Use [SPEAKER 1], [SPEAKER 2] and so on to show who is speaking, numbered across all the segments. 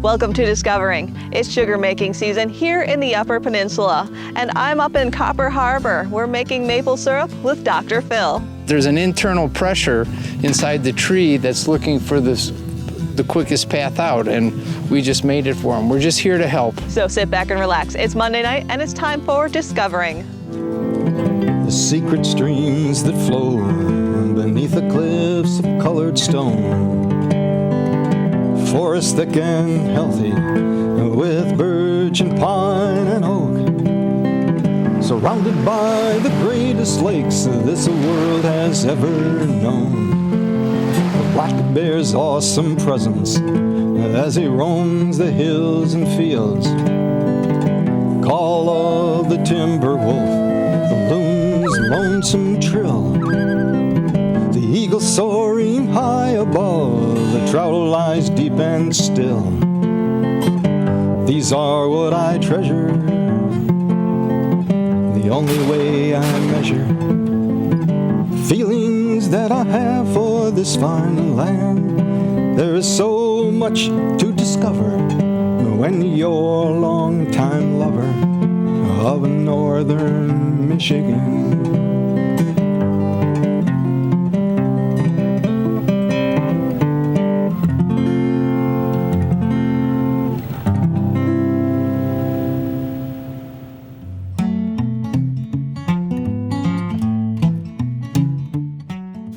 [SPEAKER 1] Welcome to Discovering. It's sugar making season here in the Upper Peninsula, and I'm up in Copper Harbor. We're making maple syrup with Dr. Phil.
[SPEAKER 2] There's an internal pressure inside the tree that's looking for the quickest path out, and we just made it for them. We're just here to help.
[SPEAKER 1] So sit back and relax. It's Monday night, and it's time for Discovering.
[SPEAKER 3] The secret streams that flow beneath the cliffs of colored stone. Forest thick and healthy with birch and pine and oak. Surrounded by the greatest lakes this world has ever known. The black bear's awesome presence as he roams the hills and fields. Call of the timber wolf, the loon's lonesome trill. The eagle soaring high above, the trout lies deep and still. These are what I treasure, the only way I measure feelings that I have for this fine land. There is so much to discover when you're a long-time lover of northern Michigan.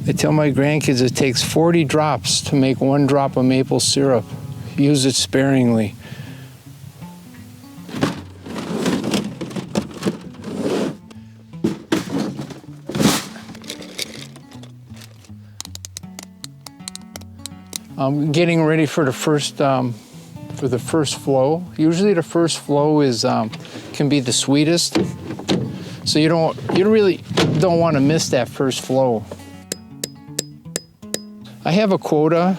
[SPEAKER 2] I tell my grandkids it takes 40 drops to make 1 drop of maple syrup. Use it sparingly. I'm getting ready for the first flow. Usually the first flow is can be the sweetest, so you really don't want to miss that first flow. I have a quota,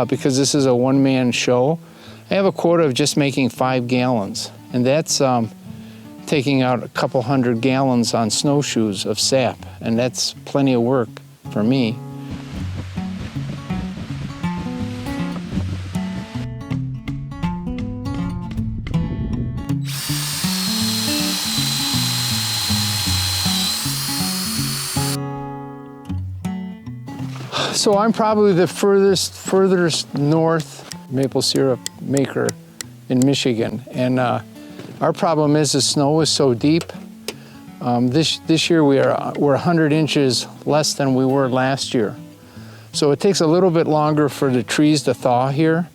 [SPEAKER 2] because this is a one-man show, I have a quota of just making 5 gallons. And that's taking out a couple 100 gallons on snowshoes of sap. And that's plenty of work for me. So I'm probably the furthest north maple syrup maker in Michigan. And our problem is the snow is so deep. This year we're 100 inches less than we were last year. So it takes a little bit longer for the trees to thaw here.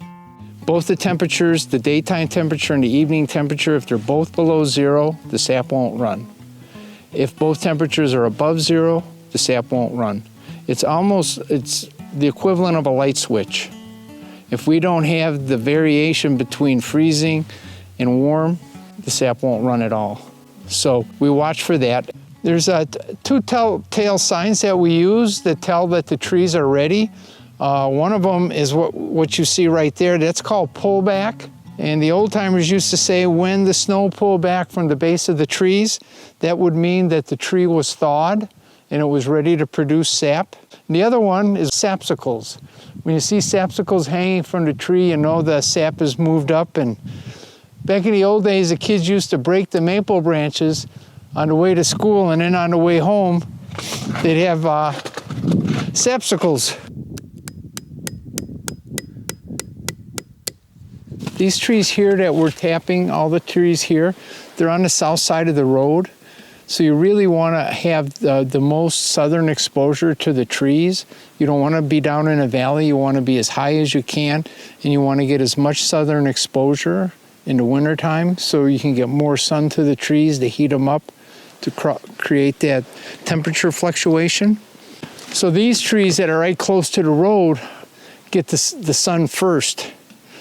[SPEAKER 2] Both the temperatures, the daytime temperature and the evening temperature, if they're both below 0, the sap won't run. If both temperatures are above 0, the sap won't run. It's the equivalent of a light switch. If we don't have the variation between freezing and warm, the sap won't run at all. So we watch for that. There's 2 telltale signs that we use that tell that the trees are ready. One of them is what you see right there. That's called pullback. And the old timers used to say when the snow pulled back from the base of the trees, that would mean that the tree was thawed and it was ready to produce sap. And the other one is sapsicles. When you see sapsicles hanging from the tree, you know the sap has moved up. And back in the old days, the kids used to break the maple branches on the way to school, and then on the way home, they'd have sapsicles. These trees here that we're tapping, all the trees here, they're on the south side of the road. So you really want to have the most southern exposure to the trees. You don't want to be down in a valley. You want to be as high as you can, and you want to get as much southern exposure in the wintertime so you can get more sun to the trees to heat them up to create that temperature fluctuation. So these trees that are right close to the road get the sun first.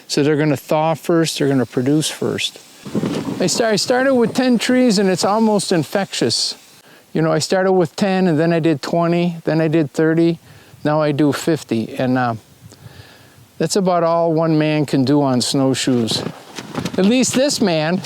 [SPEAKER 2] So they're going to thaw first, they're going to produce first. I started with 10 trees, and it's almost infectious. You know, I started with 10, and then I did 20, then I did 30, now I do 50. And that's about all one man can do on snowshoes. At least this man.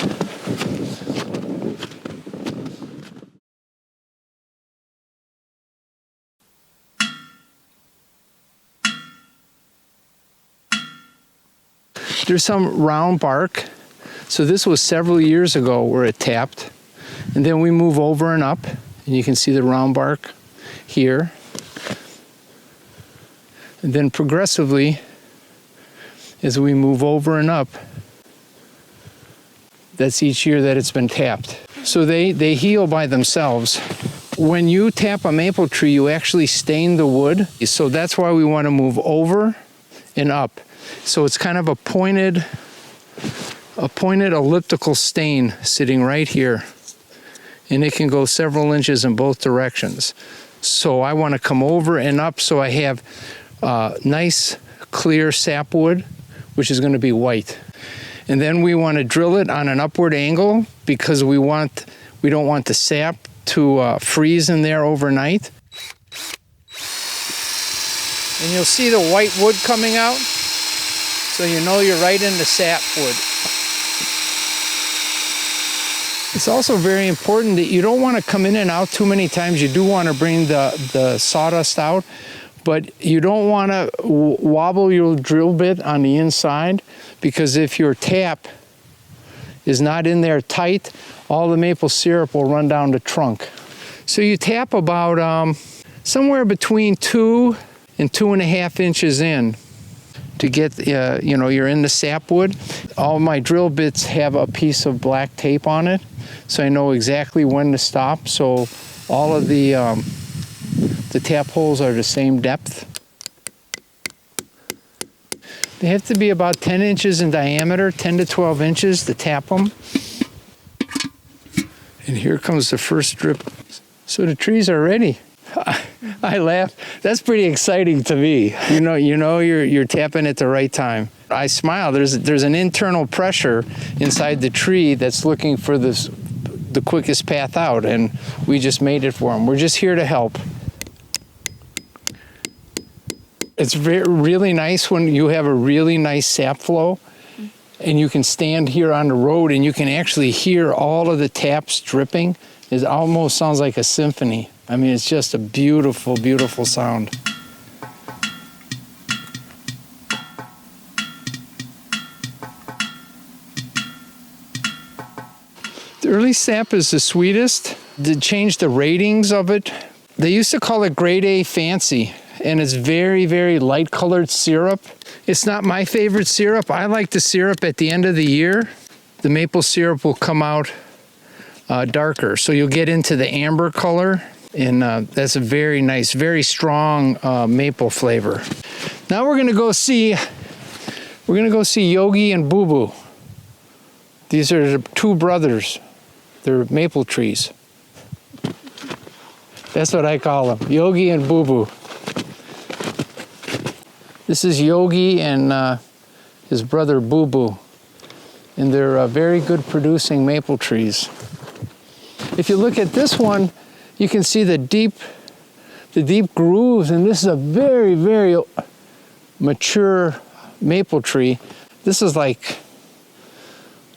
[SPEAKER 2] There's some round bark. So this was several years ago where it tapped. And then we move over and up, and you can see the round bark here. And then progressively, as we move over and up, that's each year that it's been tapped. So they heal by themselves. When you tap a maple tree, you actually stain the wood. So that's why we want to move over and up. So it's kind of a pointed elliptical stain sitting right here. And it can go several inches in both directions. So I want to come over and up so I have nice, clear sapwood, which is going to be white. And then we want to drill it on an upward angle because we don't want the sap to freeze in there overnight. And you'll see the white wood coming out, so you know you're right in the sapwood. It's also very important that you don't want to come in and out too many times. You do want to bring the sawdust out, but you don't want to wobble your drill bit on the inside, because if your tap is not in there tight, all the maple syrup will run down the trunk. So you tap about somewhere between 2 and 2.5 inches in to get, you're in the sapwood. All my drill bits have a piece of black tape on it, so I know exactly when to stop. So all of the tap holes are the same depth. They have to be about 10 inches in diameter, 10 to 12 inches to tap them. And here comes the first drip. So the trees are ready. I laugh. That's pretty exciting to me. You know you're tapping at the right time. I smile. There's an internal pressure inside the tree that's looking for the quickest path out, and we just made it for them. We're just here to help. It's really nice when you have a really nice sap flow and you can stand here on the road and you can actually hear all of the taps dripping. It almost sounds like a symphony. I mean, it's just a beautiful, beautiful sound. The early sap is the sweetest. They changed the ratings of it. They used to call it grade A fancy. And it's very, very light colored syrup. It's not my favorite syrup. I like the syrup at the end of the year. The maple syrup will come out darker. So you'll get into the amber color, and that's a very nice, very strong maple flavor. Now we're gonna go see Yogi and Boo Boo. These are two brothers. They're maple trees. That's what I call them, Yogi and Boo Boo. This is Yogi and his brother Boo Boo, and they're very good producing maple trees. If you look at this one, you can see the deep grooves, and this is a very, very mature maple tree. This is like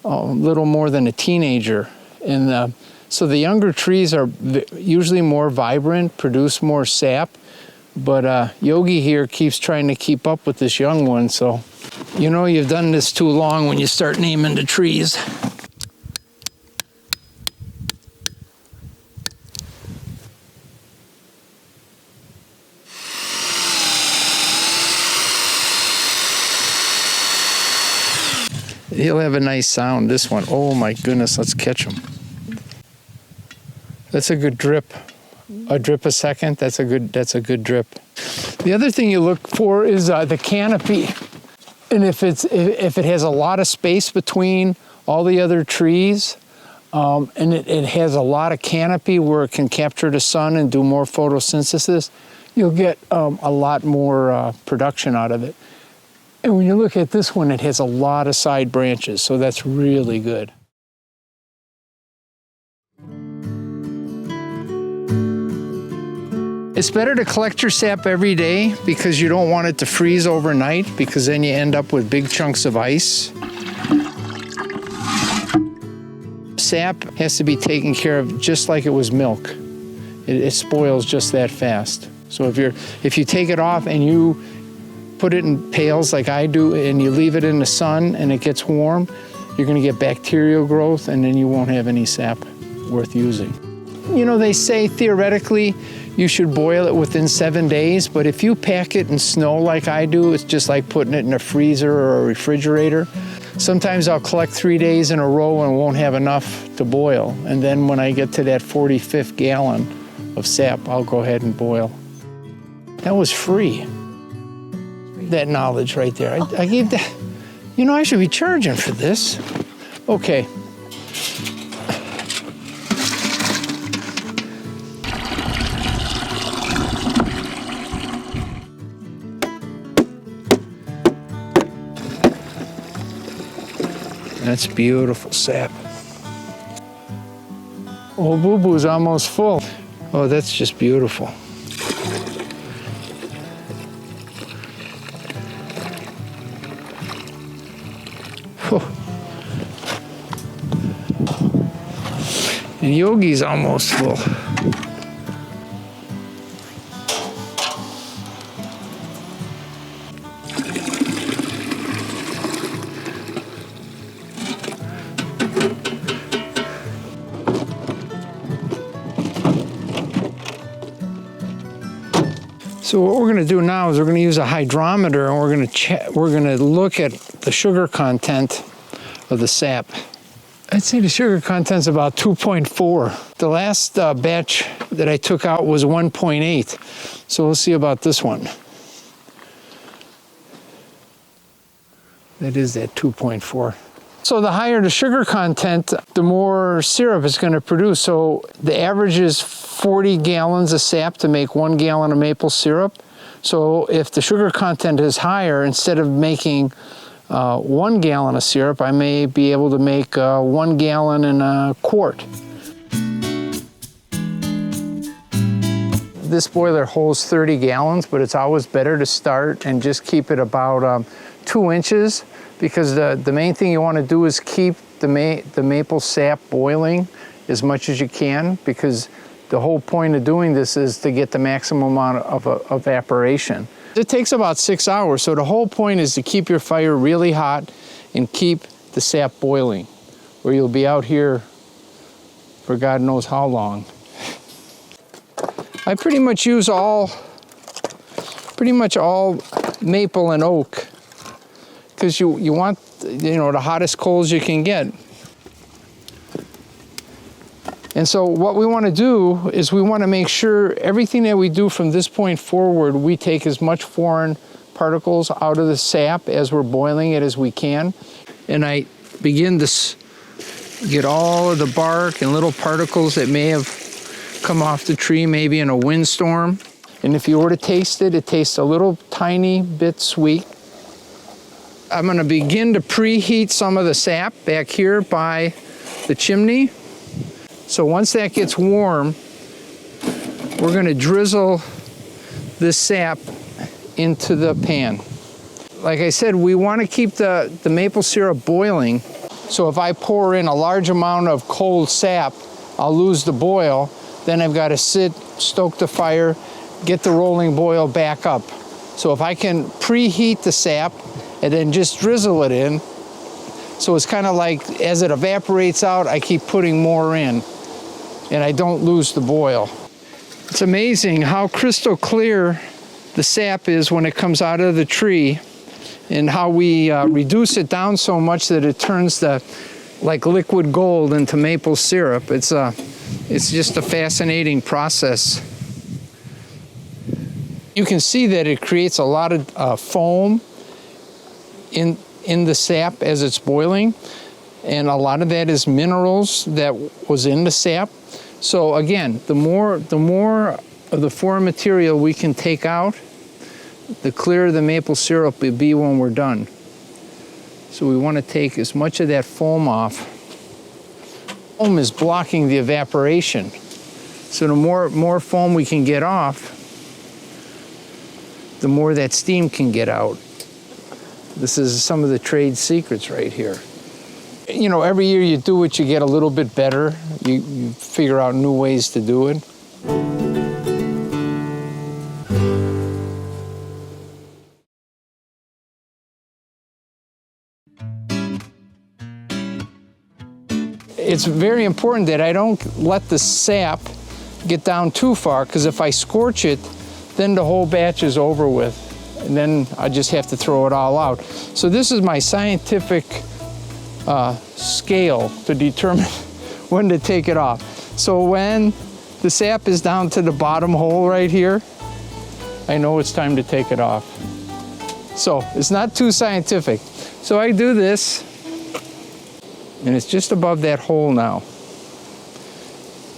[SPEAKER 2] a little more than a teenager, and so the younger trees are usually more vibrant, produce more sap. But Yogi here keeps trying to keep up with this young one, so you know you've done this too long when you start naming the trees. He'll have a nice sound, this one. Oh my goodness, let's catch him. That's a good drip. A drip a second, that's a good drip. The other thing you look for is the canopy. And if it has a lot of space between all the other trees, and it has a lot of canopy where it can capture the sun and do more photosynthesis, you'll get a lot more production out of it. And when you look at this one, it has a lot of side branches, so that's really good. It's better to collect your sap every day because you don't want it to freeze overnight, because then you end up with big chunks of ice. Sap has to be taken care of just like it was milk. It spoils just that fast. So if you take it off and put it in pails like I do and you leave it in the sun and it gets warm, you're gonna get bacterial growth and then you won't have any sap worth using. You know, they say theoretically you should boil it within 7 days, but if you pack it in snow like I do, it's just like putting it in a freezer or a refrigerator. Sometimes I'll collect 3 days in a row and won't have enough to boil. And then when I get to that 45th gallon of sap, I'll go ahead and boil. That was free. That knowledge right there. I gave that. You know, I should be charging for this. Okay. That's beautiful sap. Old Boo Boo's almost full. Oh, that's just beautiful. And Yogi's almost full. So what we're going to do now is we're going to use a hydrometer and we're going to look at the sugar content of the sap. I'd say the sugar content's about 2.4. The last batch that I took out was 1.8. So we'll see about this one. That is that 2.4. So the higher the sugar content, the more syrup it's going to produce. So the average is 40 gallons of sap to make 1 gallon of maple syrup. So if the sugar content is higher, instead of making 1 gallon of syrup, I may be able to make 1 gallon and a quart. This boiler holds 30 gallons, but it's always better to start and just keep it about 2 inches, because the main thing you want to do is keep the maple sap boiling as much as you can, because the whole point of doing this is to get the maximum amount of evaporation. It takes about 6 hours, so the whole point is to keep your fire really hot and keep the sap boiling, or you'll be out here for God knows how long. I pretty much use all maple and oak, because you want, you know, the hottest coals you can get. And so what we want to do is we want to make sure everything that we do from this point forward, we take as much foreign particles out of the sap as we're boiling it as we can. And I begin to get all of the bark and little particles that may have come off the tree, maybe in a windstorm. And if you were to taste it, it tastes a little tiny bit sweet. I'm going to begin to preheat some of the sap back here by the chimney. So once that gets warm, we're going to drizzle this sap into the pan. Like I said, we want to keep the maple syrup boiling. So if I pour in a large amount of cold sap, I'll lose the boil. Then I've got to stoke the fire, get the rolling boil back up. So if I can preheat the sap and then just drizzle it in, so it's kind of like as it evaporates out, I keep putting more in, and I don't lose the boil. It's amazing how crystal clear the sap is when it comes out of the tree, and how we reduce it down so much that it turns like liquid gold into maple syrup. It's just a fascinating process. You can see that it creates a lot of foam in the sap as it's boiling, and a lot of that is minerals that was in the sap. So again, the more of the foreign material we can take out, the clearer the maple syrup will be when we're done. So we want to take as much of that foam off. Foam is blocking the evaporation. So the more foam we can get off, the more that steam can get out. This is some of the trade secrets right here. You know, every year you do it, you get a little bit better. You figure out new ways to do it. it's very important that I don't let the sap get down too far, because if I scorch it, then the whole batch is over with, and then I just have to throw it all out. So this is my scientific scale to determine when to take it off. So when the sap is down to the bottom hole right here, I know it's time to take it off. So it's not too scientific. So I do this, and it's just above that hole now.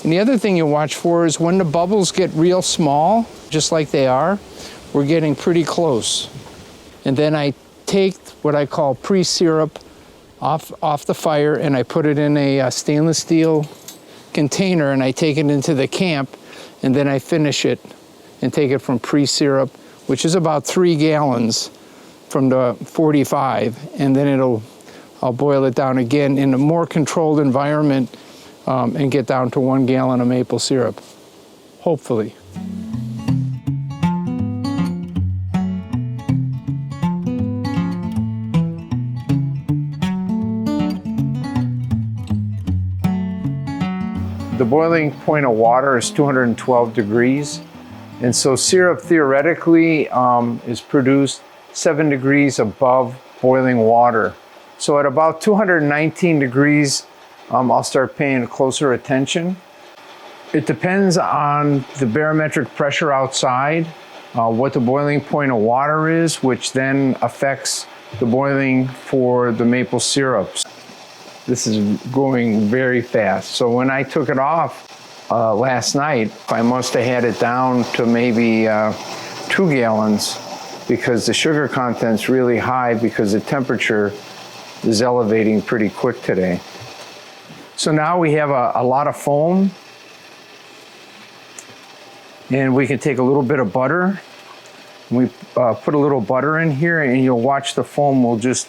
[SPEAKER 2] And the other thing you watch for is when the bubbles get real small, just like they are, we're getting pretty close. And then I take what I call pre-syrup off the fire, and I put it in a stainless steel container, and I take it into the camp, and then I finish it and take it from pre-syrup, which is about 3 gallons from the 45, and then I'll boil it down again in a more controlled environment and get down to 1 gallon of maple syrup, hopefully. The boiling point of water is 212 degrees, and so syrup theoretically is produced 7 degrees above boiling water. So at about 219 degrees, I'll start paying closer attention. It depends on the barometric pressure outside, what the boiling point of water is, which then affects the boiling for the maple syrups. This is going very fast. So when I took it off last night, I must have had it down to maybe 2 gallons, because the sugar content's really high because the temperature is elevating pretty quick today. So now we have a lot of foam, and we can take a little bit of butter. We put a little butter in here, and you'll watch the foam will just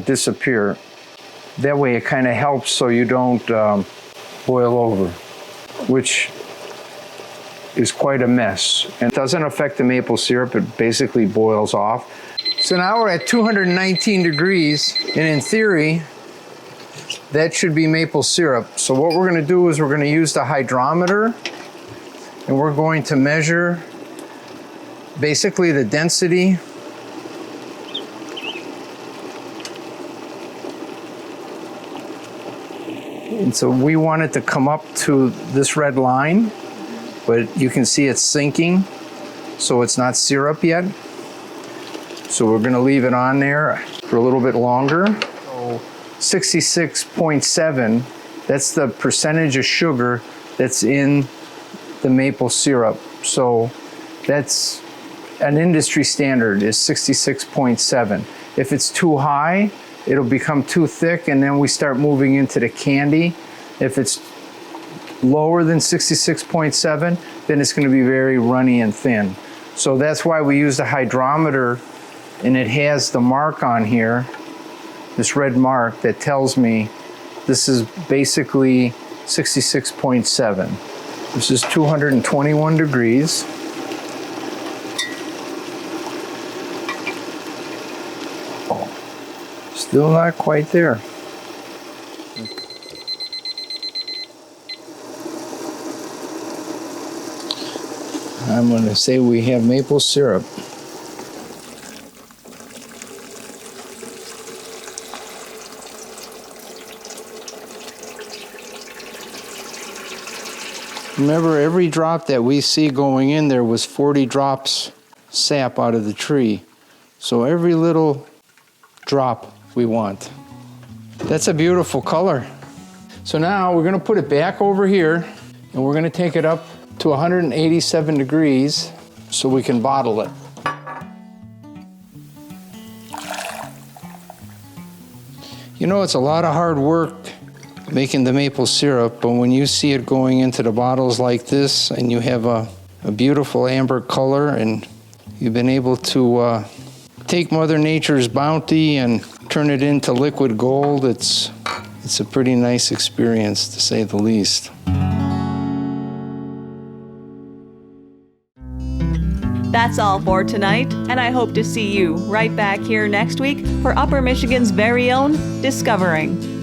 [SPEAKER 2] disappear. That way it kind of helps so you don't boil over, which is quite a mess. And it doesn't affect the maple syrup, it basically boils off. So now we're at 219 degrees, and in theory, that should be maple syrup. So what we're gonna do is we're gonna use the hydrometer, and we're going to measure basically the density and so we want it to come up to this red line, but you can see it's sinking, so it's not syrup yet. So we're gonna leave it on there for a little bit longer. So 66.7, that's the percentage of sugar that's in the maple syrup. So that's an industry standard, is 66.7. If it's too high, it'll become too thick, and then we start moving into the candy. If it's lower than 66.7, then it's going to be very runny and thin. So that's why we use the hydrometer, and it has the mark on here, this red mark that tells me this is basically 66.7. This is 221 degrees. Still not quite there. I'm going to say we have maple syrup. Remember, every drop that we see going in there was 40 drops sap out of the tree. So every little drop we want. That's a beautiful color. So now we're going to put it back over here, and we're going to take it up to 187 degrees so we can bottle it. You know, it's a lot of hard work making the maple syrup, but when you see it going into the bottles like this, and you have a beautiful amber color, and you've been able to take Mother Nature's bounty and turn it into liquid gold, it's a pretty nice experience, to say the least.
[SPEAKER 1] That's all for tonight, and I hope to see you right back here next week for Upper Michigan's very own Discovering.